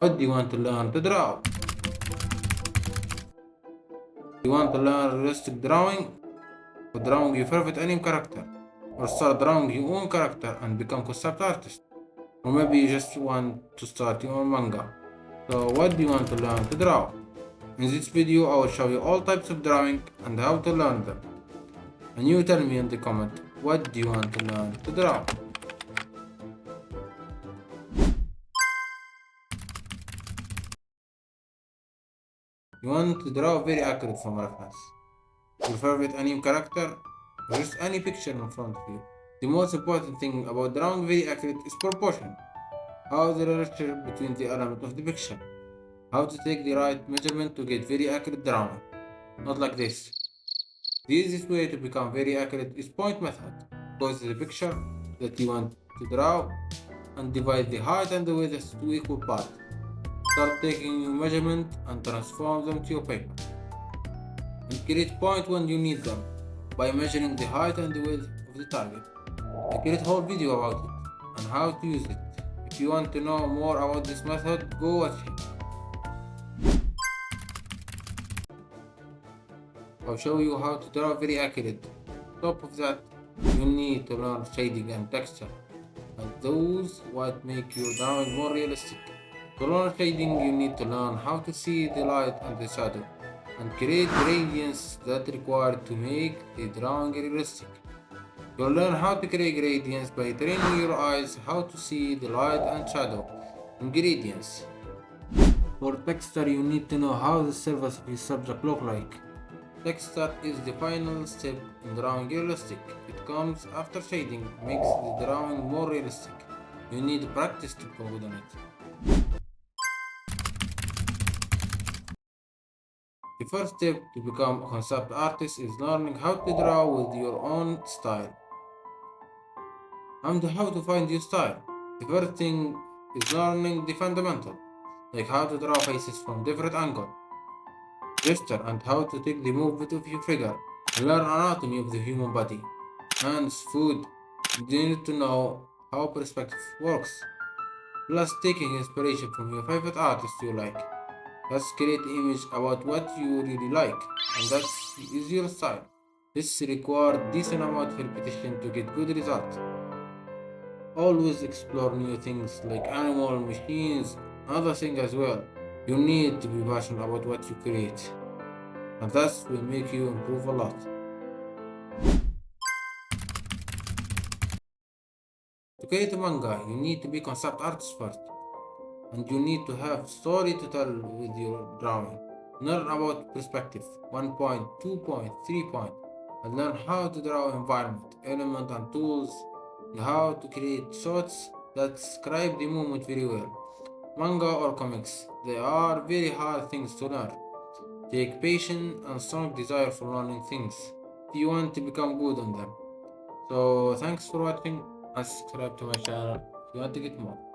What do you want to learn to draw? Do you want to learn realistic drawing? Or drawing your favorite anime character? Or start drawing your own character and become concept artist? Or maybe you just want to start your own manga. So what do you want to learn to draw? In this video I will show you all types of drawing and how to learn them. And you tell me in the comment, what do you want to learn to draw? You want to draw very accurate from reference. Your favorite anime character, or just any picture in front of you. The most important thing about drawing very accurate is proportion. How the relationship between the elements of the picture. How to take the right measurement to get very accurate drawing. Not like this. The easiest way to become very accurate is point method. Go to the picture that you want to draw and divide the height and the width into two equal parts. Start taking your measurement and transform them to your paper. And create point when you need them by measuring the height and the width of the target. I create a whole video about it and how to use it. If you want to know more about this method, go watch it. I'll show you how to draw very accurate. On top of that, you need to learn shading and texture, and those what make your drawing more realistic. To learn shading, you need to learn how to see the light and the shadow, and create gradients that require to make the drawing realistic. You'll learn how to create gradients by training your eyes how to see the light and shadow in gradients. For texture, you need to know how the surface of your subject look like. Texture is the final step in drawing realistic. It comes after shading, makes the drawing more realistic. You need practice to go on it. The first step to become a concept artist is learning how to draw with your own style. And how to find your style. The first thing is learning the fundamental, like how to draw faces from different angles, gesture, and how to take the movement of your figure. Learn anatomy of the human body, hands, food. You need to know how perspective works. Plus taking inspiration from your favorite artist you like. Let's create image about what you really like, and that is your style. This requires decent amount of repetition to get good results. Always explore new things like animal, machines, other things as well. You need to be passionate about what you create, and that will make you improve a lot. To create a manga, you need to be concept artist first, and you need to have story to tell with your drawing. Learn about perspective, 1 point, 2 point, 3 point, and learn how to draw environment, element and tools, and how to create shots that describe the moment very well. Manga or comics, they are very hard things to learn. Take patience and strong desire for learning things if you want to become good on them. So thanks for watching and subscribe to my channel if you want to get more.